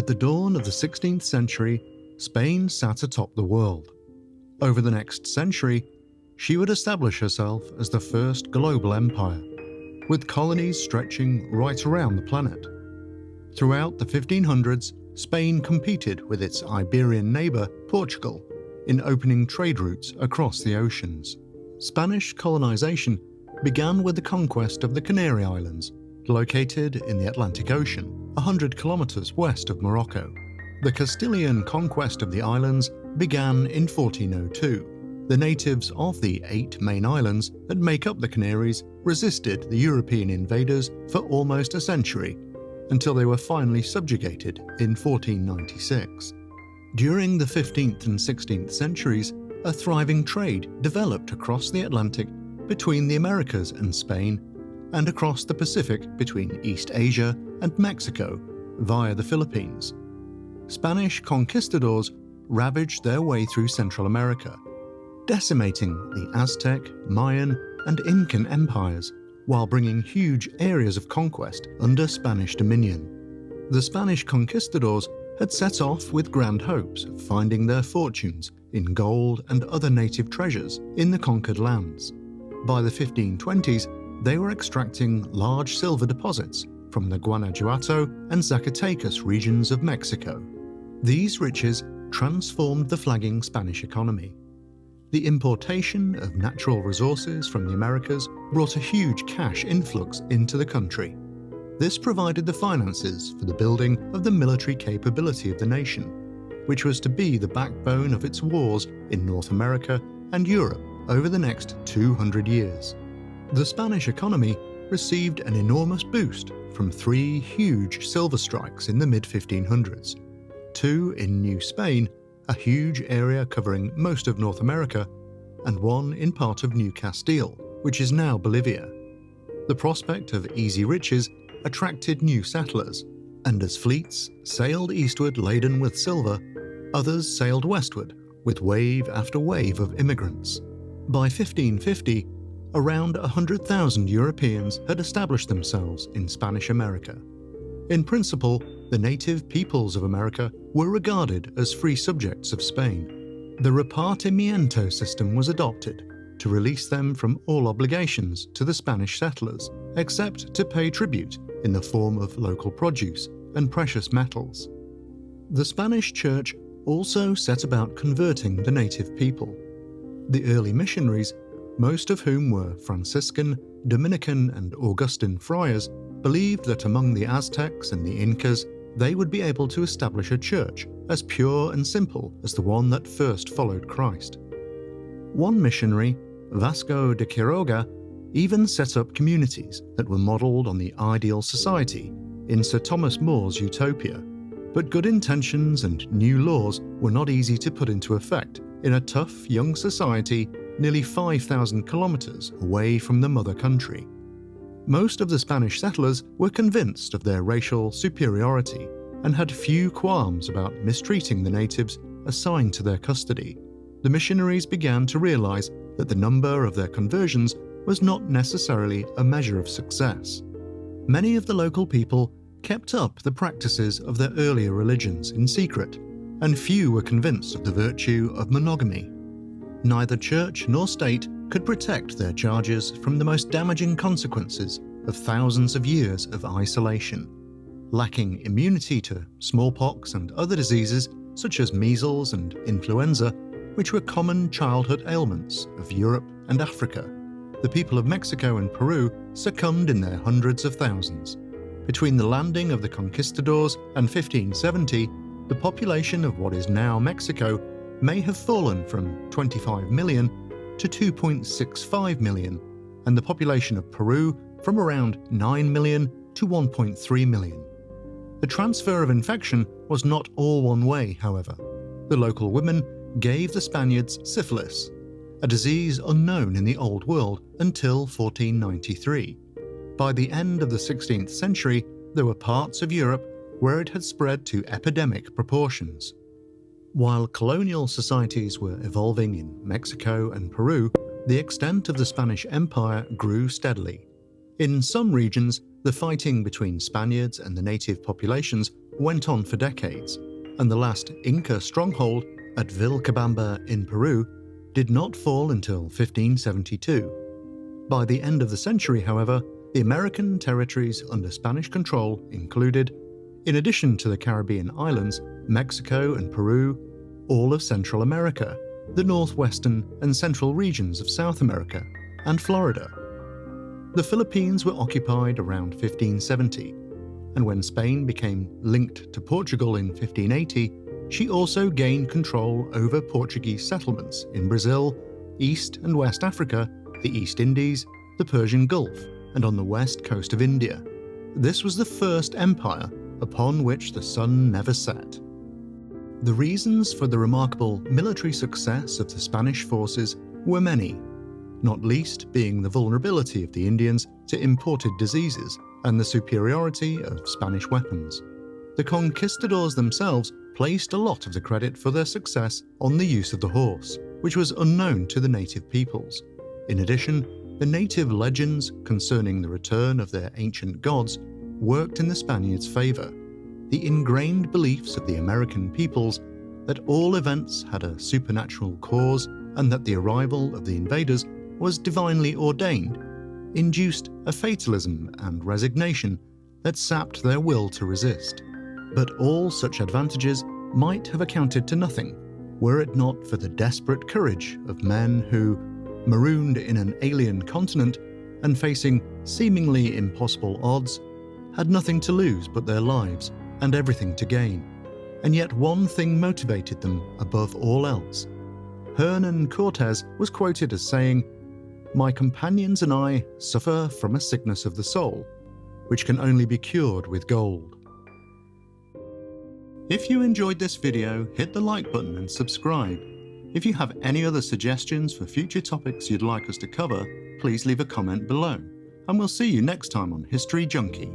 At the dawn of the 16th century, Spain sat atop the world. Over the next century, she would establish herself as the first global empire, with colonies stretching right around the planet. Throughout the 1500s, Spain competed with its Iberian neighbour, Portugal, in opening trade routes across the oceans. Spanish colonization began with the conquest of the Canary Islands, located in the Atlantic Ocean, 100 kilometers west of Morocco. The Castillian conquest of the islands began in 1402. The natives of the 8 main islands that make up the Canaries resisted the European invaders for almost a century, until they were finally subjugated in 1496. During the 15th and 16th centuries, a thriving trade developed across the Atlantic between the Americas and Spain, and across the Pacific between East Asia and Mexico via the Philippines. Spanish conquistadors ravaged their way through Central America, decimating the Aztec, Mayan, and Incan empires, while bringing huge areas of conquest under Spanish dominion. The Spanish conquistadors had set off with grand hopes of finding their fortunes in gold and other native treasures in the conquered lands. By the 1520s, they were extracting large silver deposits from the Guanajuato and Zacatecas regions of Mexico. These riches transformed the flagging Spanish economy. The importation of natural resources from the Americas brought a huge cash influx into the country. This provided the finances for the building of the military capability of the nation, which was to be the backbone of its wars in North America and Europe over the next 200 years. The Spanish economy received an enormous boost from 3 huge silver strikes in the mid-1500s, 2 in New Spain, a huge area covering most of North America, and 1 in part of New Castile, which is now Bolivia. The prospect of easy riches attracted new settlers, and as fleets sailed eastward laden with silver, others sailed westward with wave after wave of immigrants. By 1550, around 100,000 Europeans had established themselves in Spanish America. In principle, the native peoples of America were regarded as free subjects of Spain. The repartimiento system was adopted to release them from all obligations to the Spanish settlers, except to pay tribute in the form of local produce and precious metals. The Spanish Church also set about converting the native people. The early missionaries, most of whom were Franciscan, Dominican, and Augustan friars, believed that among the Aztecs and the Incas, they would be able to establish a church as pure and simple as the one that first followed Christ. One missionary, Vasco de Quiroga, even set up communities that were modelled on the ideal society in Sir Thomas More's Utopia. But good intentions and new laws were not easy to put into effect in a tough young society nearly 5,000 kilometres away from the mother country. Most of the Spanish settlers were convinced of their racial superiority and had few qualms about mistreating the natives assigned to their custody. The missionaries began to realise that the number of their conversions was not necessarily a measure of success. Many of the local people kept up the practices of their earlier religions in secret, and few were convinced of the virtue of monogamy. Neither church nor state could protect their charges from the most damaging consequences of thousands of years of isolation. Lacking immunity to smallpox and other diseases such as measles and influenza, which were common childhood ailments of Europe and Africa, the people of Mexico and Peru succumbed in their hundreds of thousands. Between the landing of the conquistadors and 1570, the population of what is now Mexico may have fallen from 25 million to 2.65 million, and the population of Peru from around 9 million to 1.3 million. The transfer of infection was not all one way, however. The local women gave the Spaniards syphilis, a disease unknown in the Old World until 1493. By the end of the 16th century, there were parts of Europe where it had spread to epidemic proportions. While colonial societies were evolving in Mexico and Peru, the extent of the Spanish Empire grew steadily. In some regions, the fighting between Spaniards and the native populations went on for decades, and the last Inca stronghold at Vilcabamba in Peru did not fall until 1572. By the end of the century, however, the American territories under Spanish control included, in addition to the Caribbean islands, Mexico and Peru, all of Central America, the northwestern and central regions of South America, and Florida. The Philippines were occupied around 1570, and when Spain became linked to Portugal in 1580, she also gained control over Portuguese settlements in Brazil, East and West Africa, the East Indies, the Persian Gulf, and on the west coast of India. This was the first empire upon which the sun never set. The reasons for the remarkable military success of the Spanish forces were many, not least being the vulnerability of the Indians to imported diseases and the superiority of Spanish weapons. The conquistadors themselves placed a lot of the credit for their success on the use of the horse, which was unknown to the native peoples. In addition, the native legends concerning the return of their ancient gods worked in the Spaniards' favor. The ingrained beliefs of the American peoples that all events had a supernatural cause and that the arrival of the invaders was divinely ordained induced a fatalism and resignation that sapped their will to resist. But all such advantages might have accounted to nothing were it not for the desperate courage of men who, marooned in an alien continent and facing seemingly impossible odds, had nothing to lose but their lives and everything to gain. And yet one thing motivated them above all else. Hernan Cortes was quoted as saying, "My companions and I suffer from a sickness of the soul, which can only be cured with gold." If you enjoyed this video, hit the like button and subscribe. If you have any other suggestions for future topics you'd like us to cover, please leave a comment below. And we'll see you next time on History Junkie.